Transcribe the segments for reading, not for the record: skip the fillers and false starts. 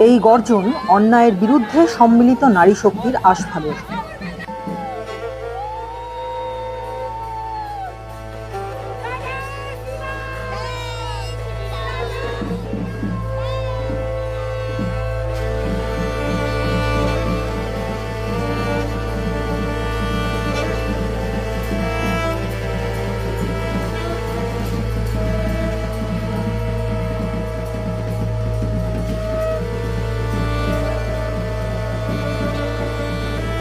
এই গর্জন অন্যায়ের বিরুদ্ধে সম্মিলিত নারী শক্তির আস্ফালন।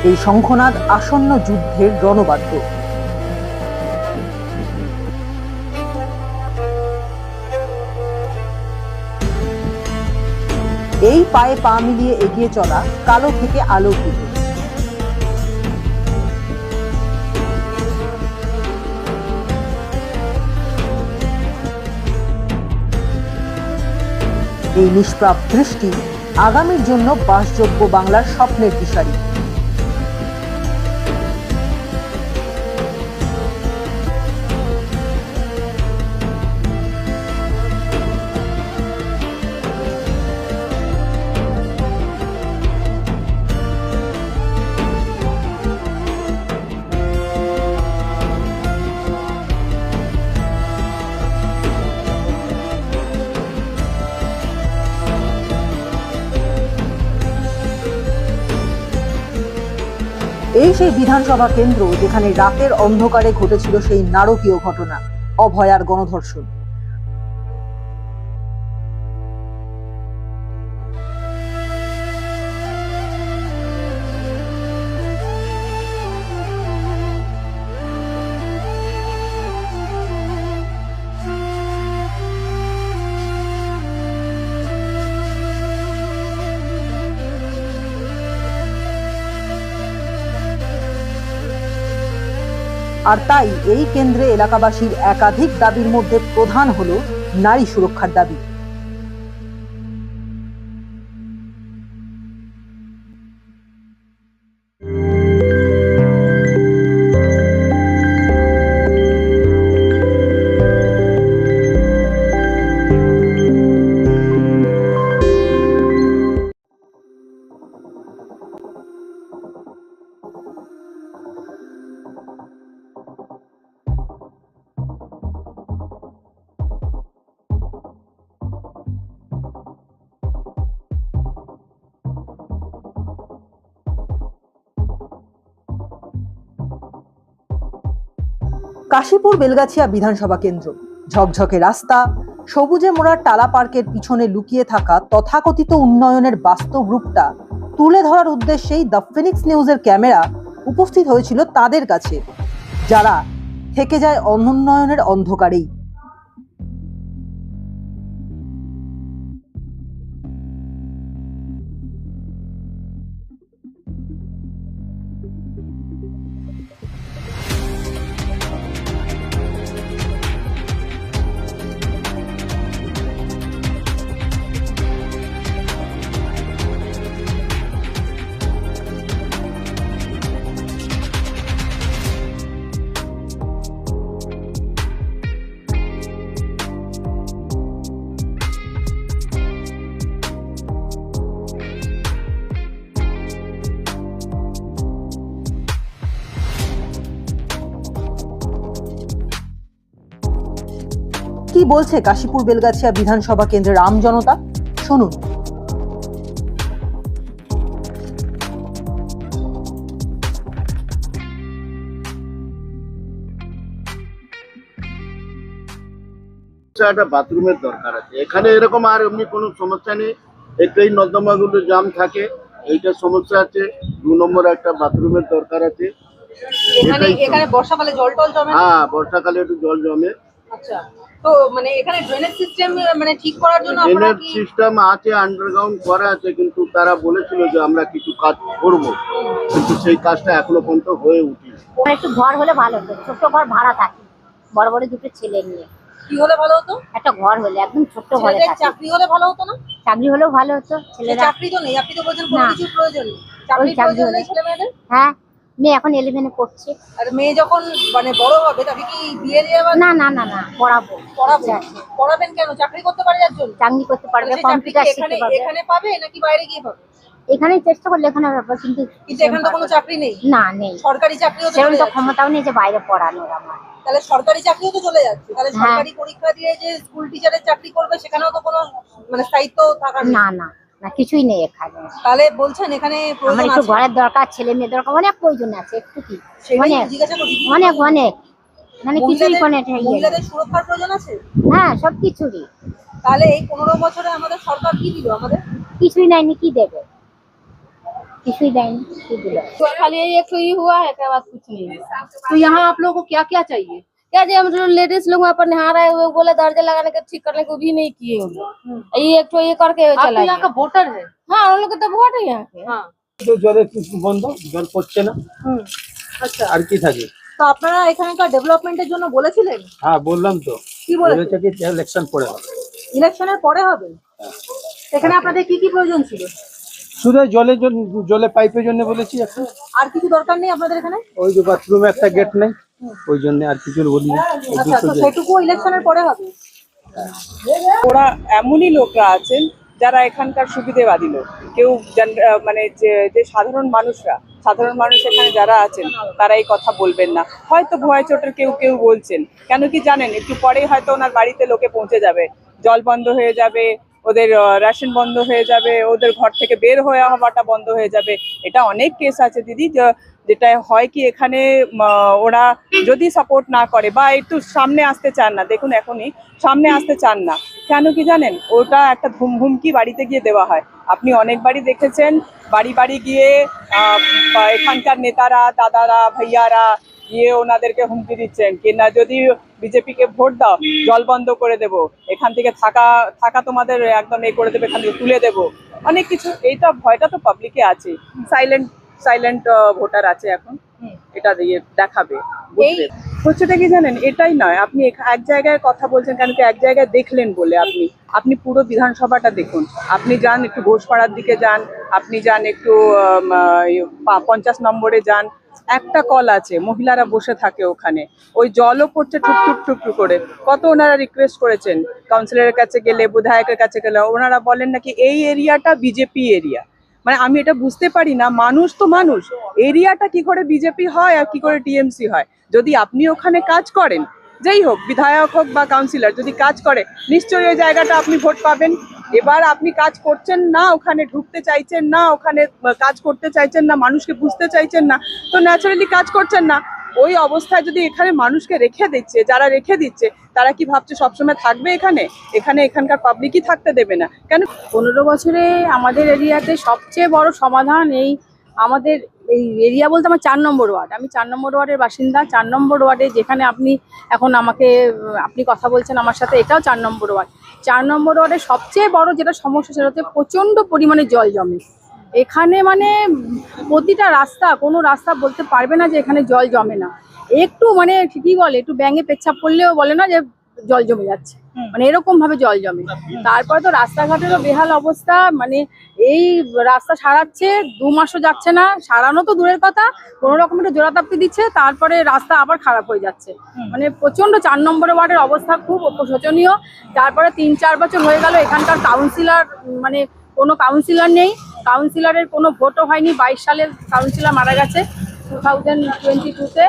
এই শঙ্খনাদ আসন্ন যুদ্ধের রণবাদ্য। এই পায়ে পা মিলিয়ে এগিয়ে চলা কালো থেকে আলোর দিকে। এই নিষ্প্রাপ দৃষ্টি আগামীর জন্য বাসযোগ্য বাংলার স্বপ্নের দিশারি। এই সেই বিধানসভা কেন্দ্র যেখানে রাতের অন্ধকারে ঘটেছিল সেই নারকীয় ঘটনা, অভয়ার গণধর্ষণ। আর তাই এই কেন্দ্রে এলাকাবাসীর একাধিক দাবির মধ্যে প্রধান হলো নারী সুরক্ষার দাবি। কাশীপুর বেলগাছিয়া বিধানসভা কেন্দ্র, ঝকঝকে রাস্তা, সবুজে মোড়া টালা পার্কের পিছনে লুকিয়ে থাকা তথাকথিত উন্নয়নের বাস্তব রূপটা তুলে ধরার উদ্দেশ্যেই দ্য ফিনিক্স নিউজের ক্যামেরা উপস্থিত হয়েছিল তাদের কাছে, যারা থেকে যায় অনুন্নয়নের অন্ধকারেই। কি বলছে কাশীপুর বেলগাছিয়া বিধানসভা কেন্দ্রের আম জনতা, শুনুন। একটা বাথরুমের দরকার আছে এখানে, এরকম আর এমনি কোনো সমস্যা নেই। একটাই নর্দমাগুলো জাম থাকে, এইটা সমস্যা আছে। 2 নম্বর একটা বাথরুমের দরকার আছে। এখানে বর্ষাকালে জল টল জমে? হ্যাঁ, বর্ষাকালে একটু জল জমে। আচ্ছা, তো মানে এখানে ড্রেনেজ সিস্টেম মানে ঠিক করার জন্য ড্রেনেজ সিস্টেম আছে, আন্ডারগ্রাউন্ড করা আছে, কিন্তু তারা বলেছিল যে আমরা কিছু কাজ করব, কিন্তু সেই কাজটা এখনো পর্যন্ত হয়ে উঠেনি। একটু ঘর হলে ভালো হতো, ছোট্ট ঘর ভাড়া থাকে, বড় বড় দুটো ছেলে নিয়ে কি হলে ভালো হতো? একটা ঘর হলে, একদম ছোট্ট ঘরে থাকে। চাকরি হলে ভালো হতো না? চাকরি হলেও ভালো হতো। ছেলেরা চাকরি তো নেই, আপনি তো বলছেন কোনো কিছুর প্রয়োজন নেই। চাকরি চাকরি প্রয়োজন হলে নেই ছেলে মেয়েদের? হ্যাঁ, মেয়ে এখন 11-এ পড়ছে। আর মেয়ে যখন মানে বড় হবে তাকে কি বিয়ে দিয়ে আবার না না না না, পড়াবো। পড়াবো? ইচ্ছা আছে। পড়াবেন কেন? চাকরি করতে পারে যার জন্য? চাকরি করতে পারবে, তাহলে সেই চাকরি কি কম্পিউটার এখানে শিখতে পারবে। এখানে পাবে নাকি বাইরে গিয়ে পাবে? এখানেই চেষ্টা করলে এখানে ব্যাপার, কিন্তু কিন্তু এখানে তো কোনো চাকরি নেই। না নেই, সরকারি চাকরিও তো সেরকম চলে তো যাচ্ছে। ক্ষমতাও নেই যে বাইরে পড়ানোর আমার। তাহলে সরকারি চাকরিও তো চলে যাচ্ছে। তাহলে হ্যাঁ। সরকারি পরীক্ষা দিয়ে যে স্কুল টিচারের চাকরি করবে সেখানেও তো কোনো মানে স্থায়িত্ব থাকার নেই। না না না, কিছুই নেই এখানে। তাহলে বলছেন এখানে আমার প্রয়োজন একটু আছে? ঘরের দরকার, ছেলে মেয়ে দরকার, অনেক প্রয়োজন আছে। একটু কি সেটাই অনেক জিজ্ঞাসা করছি। কি কি অনেক প্রয়োজন? অনেক, মানে কিছুই কোনো মহিলাদের সুরক্ষার প্রয়োজন আছে। হ্যাঁ, সবকিছুরই। তাহলে এই 15 বছরে আমাদের সরকার কি দিল আমাদের? কিছুই দেয়নি, কি দেবে? কিছুই দেয়নি, কি দিল? तो खाली एक तो ये हुआ है, क्या बात कुछ नहीं है। तो यहाँ आप लोगों को क्या क्या चाहिए? क्या जी, हम जो लेडीज लोग वहाँ पर नहा रहे हुए बोले दर्जे लगाने का ठीक करने को भी नहीं किए वो लोग। ये एक तो ये करके आप चला तो यहाँ गया। का वोटर है। हाँ, उन लोग के तो वोट है यहाँ के। हाँ। তো জলের বন্ধ, জল পড়ছে না, আচ্ছা, আর কি থাকে। তো আপনারা এখানকার ডেভেলপমেন্টের জন্য বলেছিলেন? হ্যাঁ বললাম তো, কি বলেছেন? বলেছে কি ইলেকশন পরে হবে। ইলেকশনের পরে হবে। এখানে আপনাদের কি কি প্রয়োজন ছিল? শুধু জলের জন্য, জলে পাইপের জন্য বলেছি একটা, আর কিছু দরকার নেই আপনাদের এখানে? ওই যে বাথরুমে একটা গেট নেই, ওই জন্য আর কিছু বলি। আচ্ছা, তো সেটুকু ইলেকশনের পরে হবে। ওরা এমনই লোকরা আছেন যারা এখানকার সুবিধেবাদী লোক। কেউ মানে যে সাধারণ মানুষ এখানে যারা আছেন তারা এই কথা বলবেন না। হয়তো ভয় চোটের কেউ কেউ বলছেন, কেন কি জানেন, একটু পরেই হয়তো ওনার বাড়িতে লোকে পৌঁছে যাবে, জল বন্ধ হয়ে যাবে, ওদের রেশন বন্ধ হয়ে যাবে, ওদের ঘর থেকে বের হয়ে হওয়াটা বন্ধ হয়ে যাবে। এটা অনেক কেস আছে দিদি, যেটা হয় কি এখানে ওরা যদি সাপোর্ট না করে বা একটু সামনে আসতে চান না, দেখুন এখনই সামনে আসতে চান না, কেন কি জানেন, ওটা একটা হুমকি বাড়িতে গিয়ে দেওয়া হয়। আপনি অনেকবারই দেখেছেন বাড়ি বাড়ি গিয়ে এখানকার নেতারা, দাদারা, ভাইয়ারা গিয়ে ওনাদেরকে হুমকি দিচ্ছেন কি না, যদি বিজেপিকে ভোট দাও জল বন্ধ করে দেব, এখান থেকে থাকা তোমাদের একদম করে দেবে, এখান থেকে তুলে দেবো, অনেক কিছু। এইটা ভয়টা তো পাবলিকে আছে, সাইলেন্ট ভোটার আছে এখন, এটা দিয়ে দেখাবে, বুঝবে। হচ্ছেটা কি জানেন, এটাই নয়, আপনি এক জায়গায় কথা বলছেন কেন কি, এক জায়গায় দেখলেন বলে আপনি পুরো বিধানসভাটা দেখুন। আপনি যান একটু ঘোষপাড়ার দিকে যান, আপনি যান একটু 50 নম্বরে যান, একটা কল আছে, মহিলারা বসে থাকে ওখানে, ওই জলও পড়ছে টুক টুক করে। কত ওনারা রিকোয়েস্ট করেছেন, কাউন্সিলরের কাছে গেলে, বিধায়কের কাছে গেলে, ওনারা বলেন নাকি এই এরিয়াটা বিজেপি এরিয়া। মানে আমি এটা বুঝতে পারি না, মানুষ তো মানুষ, এরিয়াটা কি করে বিজেপি হয় আর কি করে টিএমসি হয়? যদি আপনি ওখানে কাজ করেন, যেই হোক, বিধায়ক হোক বা কাউন্সিলর যদি কাজ করে, নিশ্চয়ই ওই জায়গাটা আপনি ভোট পাবেন। এবার আপনি কাজ করছেন না, ওখানে ঢুকতে চাইছেন না, ওখানে কাজ করতে চাইছেন না, মানুষকে বুঝতে চাইছেন না, তো ন্যাচারালি কাজ করছেন না। ওই অবস্থায় যদি এখানে মানুষকে রেখে দিচ্ছে, যারা রেখে দিচ্ছে তারা কি ভাবছে সবসময় থাকবে এখানকার পাবলিকই থাকতে দেবে না কেন? 15 বছরে আমাদের এরিয়াতে সবচেয়ে বড় সমাধান আমাদের এই এরিয়া বলতে আমার 4 নম্বর ওয়ার্ড। আমি 4 নম্বর ওয়ার্ডের বাসিন্দা। 4 নম্বর ওয়ার্ডে যেখানে এখন আপনি কথা বলছেন আমার সাথে, এটাও 4 নম্বর ওয়ার্ড। 4 নম্বর ওয়ার্ডে সবচেয়ে বড় যেটা সমস্যা, সেটা হচ্ছে প্রচণ্ড পরিমাণে জল জমে এখানে। মানে প্রতিটা রাস্তা, কোনো রাস্তা বলতে পারবে না যে এখানে জল জমে না। একটু মানে ঠিকই বলে, একটু ব্যাঙে পেচ্ছাপ করলেও বলে না যে জল জমে যাচ্ছে, মানে এরকম ভাবে জল জমে। তারপরে তো রাস্তাঘাটেরও বেহাল অবস্থা, মানে এই রাস্তা সারাচ্ছে 2 মাসও যাচ্ছে না, সারানো তো দূরের কথা, কোনো রকম একটু জোড়াতাপ্তি দিচ্ছে, তারপরে রাস্তা আবার খারাপ হয়ে যাচ্ছে। মানে প্রচন্ড 4 নম্বর ওয়ার্ডের অবস্থা খুব শোচনীয়। তারপরে 3-4 বছর হয়ে গেল এখানকার কাউন্সিলর, মানে কোনো কাউন্সিলর নেই, কাউন্সিলরের কোনো ভোটও হয়নি। 22 সালের কাউন্সিলর মারা গেছে 2022-তে,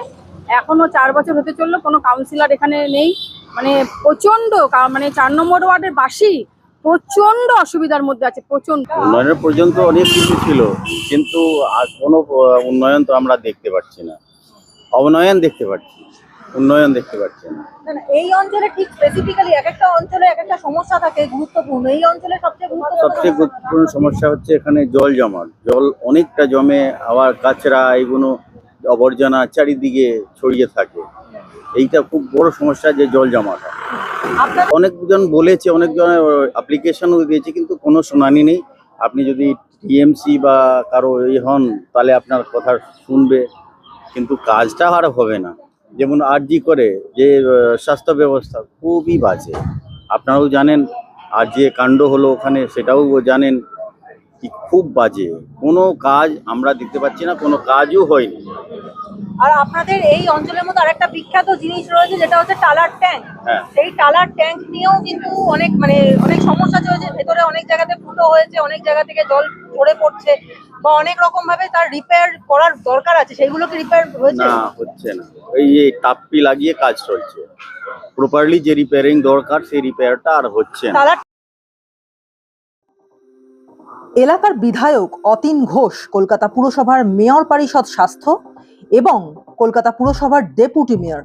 এখনো 4 বছর হতে চললো, কোনো কাউন্সিলর এখানে নেই। মানে প্রচন্ড, মানে 4 নম্বর ওয়ার্ডের বাসী প্রচন্ড অসুবিধার মধ্যে আছে, প্রচন্ড। উন্নয়নের পর্যন্ত অনেক কিছু ছিল, কিন্তু আর কোনো উন্নয়ন তো আমরা দেখতে পাচ্ছি না। অবনয়ন দেখতে পাচ্ছি, উন্নয়ন দেখতে পাচ্ছি না। এই অঞ্চলে ঠিক স্পেসিফিক্যালি এক একটা অঞ্চলে এক একটা সমস্যা থাকে গুরুত্বপূর্ণ। এই অঞ্চলে সবচেয়ে সবচেয়ে গুরুত্বপূর্ণ সমস্যা হচ্ছে এখানে জল জমাট, জল অনেকটা জমে, আবার কাচরা এগুলো আবর্জনা চারিদিকে ছড়িয়ে থাকে। এইটা খুব বড় সমস্যা যে জল জমাটা। অনেকজন বলেছে, অনেকজন অ্যাপ্লিকেশনও দিয়েছে, কিন্তু কোনো শুনানি নেই। আপনি যদি টিএমসি বা কারো হন তাহলে আপনার কথা শুনবে, কিন্তু কাজটা আর হবে না। যেমন আরজি করে যে স্বাস্থ্য ব্যবস্থা খুবই বাজে, আপনারাও জানেন। আর যে কাণ্ড হলো ওখানে সেটাও জানেন, কি খুব বাজে, কোনো কাজ আমরা দেখতে পাচ্ছি না, কোনো কাজও হয়নি। আর আপনাদের এই অঞ্চলের মধ্যে আরেকটা বিখ্যাত জিনিস রয়েছে যেটা হচ্ছে টালার ট্যাঙ্ক। হ্যাঁ। সেই টালার ট্যাঙ্ক নিয়েও কিন্তু অনেক অনেক সমস্যা চলছে, ভেতরে অনেক জায়গাতে ফুটো হয়েছে, অনেক জায়গা থেকে জল ঝরে পড়ছে বা অনেক রকম ভাবে তার রিপেয়ার করার দরকার আছে, সেইগুলো কি রিপেয়ার হয়েছে? না, হচ্ছে না। এই যে টাপ্পি লাগিয়ে কাজ চলছে, প্রপারলি যে রিপেয়ারিং দরকার সেই রিপেয়ারটা আর হচ্ছে না। টালার এলাকার বিধায়ক অতীন ঘোষ, কলকাতা পুরসভার মেয়র পরিষদ স্বাস্থ্য এবং কলকাতা পুরসভার ডেপুটি মেয়র।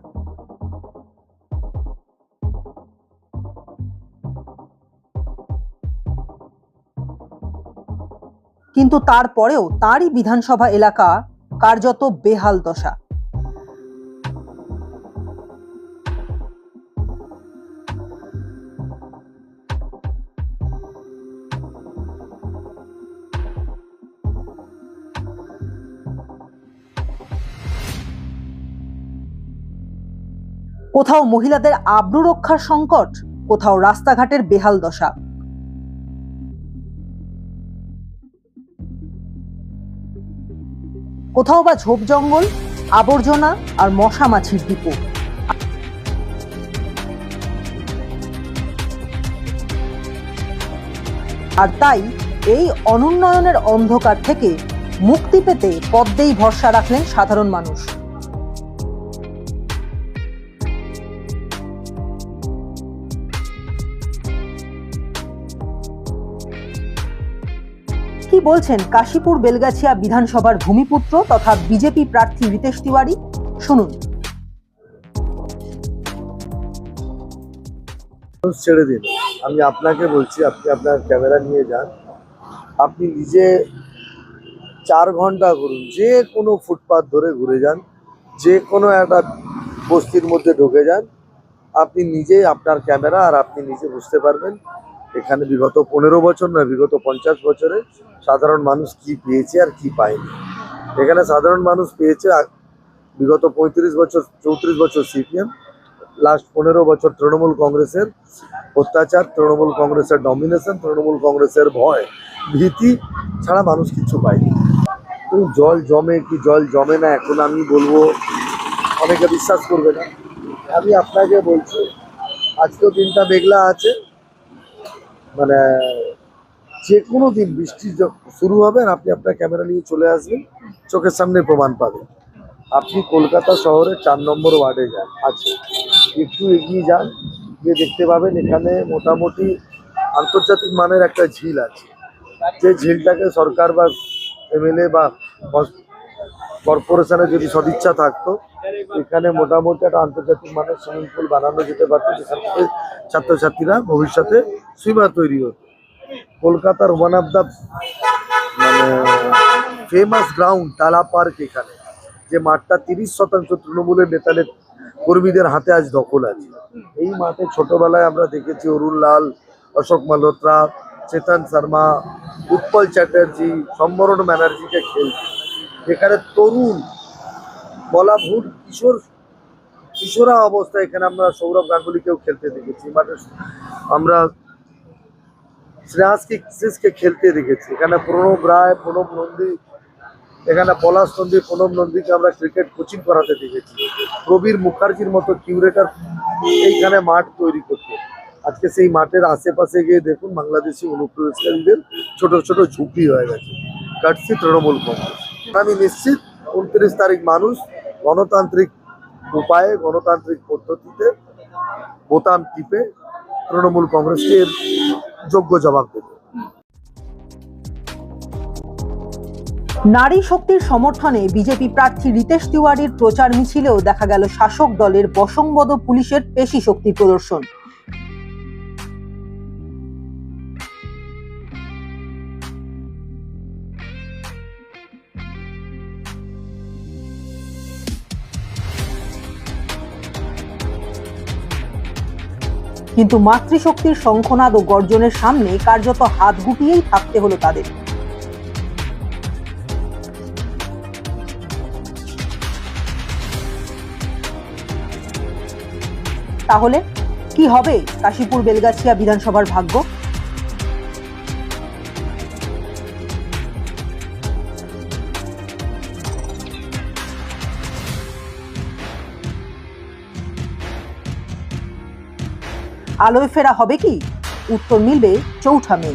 কিন্তু তারপরেও তারই বিধানসভা এলাকা কার্যত বেহাল দশা। কোথাও মহিলাদের আব্রু রক্ষার সংকট, কোথাও রাস্তাঘাটের বেহাল দশা। কোথাও বা ঝোপ জঙ্গল, আবর্জনা আর মশা মাছির ডিপো। আর তাই এই অনুন্নয়নের অন্ধকার থেকে মুক্তি পেতে পদ্মেই ভরসা রাখলেন সাধারণ মানুষ। কি বলছেন কাশীপুর বেলগাছিয়া বিধানসভার ভূমিপুত্র তথা বিজেপি প্রার্থী রিতেশ তিওয়ারি, শুনুন। ছেড়ে দিন, আমি আপনাকে বলছি, আপনি আপনার ক্যামেরা নিয়ে যান, আপনি নিজে 4 ঘন্টা ঘুরুন, যে কোনো ফুটপাথ ধরে ঘুরে যান, যে কোনো একটা বস্তির মধ্যে ঢুকে যান, আপনি নিজেই আপনার ক্যামেরা আর আপনি নিজে বুঝতে পারবেন এখানে বিগত 15 বছর নয়, বিগত 50 বছরে সাধারণ মানুষ কি পেয়েছে আর কি পায়নি। এখানে সাধারণ মানুষ পেয়েছে বিগত 35 বছর 34 বছর সিপিএম, লাস্ট 15 বছর তৃণমূল কংগ্রেসের অত্যাচার, তৃণমূল কংগ্রেসের ডমিনেশন, তৃণমূল কংগ্রেসের ভয় ভীতি ছাড়া মানুষ কিছু পায়নি। জল জমে কি জল জমে না এখন আমি বলবো, অনেকে বিশ্বাস করবে না। আমি আপনাকে বলছি আজকেও দিনটা মেঘলা আছে, মানে যে কোনো দিন বৃষ্টি শুরু হবে আর আপনি আপনার ক্যামেরা নিয়ে চলে আসবেন, চোখের সামনে প্রমাণ পাবেন। আপনি কলকাতা শহরের 4 নম্বর ওয়ার্ডে যান, আছে একটু এগিয়ে যান, গিয়ে দেখতে পাবেন এখানে মোটামুটি আন্তর্জাতিক মানের একটা ঝিল আছে। যে ঝিলটাকে সরকার বা এমএলএ বা কর্পোরেশনের যদি সদিচ্ছা থাকতো, এখানে মোটামুটি একটা আন্তর্জাতিক মানের সুইমিং পুল বানানো যেতে পারতো, যেখান থেকে ছাত্রছাত্রীরা ভবিষ্যতে সুইমার তৈরি হতো। কলকাতার one of the famous ground Tala park, এখানে যে মাঠটা 30% তৃণমূলের নেতাদের কর্মীদের হাতে আজ দখল আছে। এই মাঠে ছোটবেলায় আমরা দেখেছি অরুণ লাল, অশোক মালহোত্রা, চেতন শর্মা, উৎপল চ্যাটার্জি, সম্বরণ ব্যানার্জিকে খেলছে। এখানে তরুণ বলা ভুল, কিশোরা অবস্থায় এখানে আমরা সৌরভ গাঙ্গুলিকেও খেলতে দেখেছি। মাঠে আমরা শ্রেয়াসকে খেলতে দেখেছি। এখানে প্রণব রায়, প্রণব নন্দী, এখানে পলাশ নন্দী, প্রণব নন্দীকে আমরা ক্রিকেট কোচিং করাতে দেখেছি। প্রবীর মুখার্জির মতো কিউরেটার এইখানে মাঠ তৈরি করতে। আজকে সেই মাঠের আশেপাশে গিয়ে দেখুন বাংলাদেশি অনুপ্রবেশকারীদের ছোট ছোট ঝুঁকি হয়ে গেছে, কাটছি তৃণমূল কংগ্রেস। আমি নিশ্চিত 29 তারিখ মানুষ গণতান্ত্রিক উপায়ে, গণতান্ত্রিক পদ্ধতিতে বোতাম টিপে তৃণমূল কংগ্রেসকে যোগ্য জবাব দেবে। নারী শক্তির সমর্থনে বিজেপি প্রার্থী রিতেশ তিওয়ারির প্রচার মিছিলেও দেখা গেল শাসক দলের বশংবদ পুলিশের পেশি শক্তি প্রদর্শন। কিন্তু মাতৃশক্তির শঙ্খনাদ ও গর্জনের সামনে কার্যত হাত গুটিয়েই থাকতে হলো তাদের। তাহলে কি হবে কাশীপুর বেলগাছিয়া বিধানসভার ভাগ্য? আলোয় ফেরা হবে কি? উত্তর মিলবে 4 মে।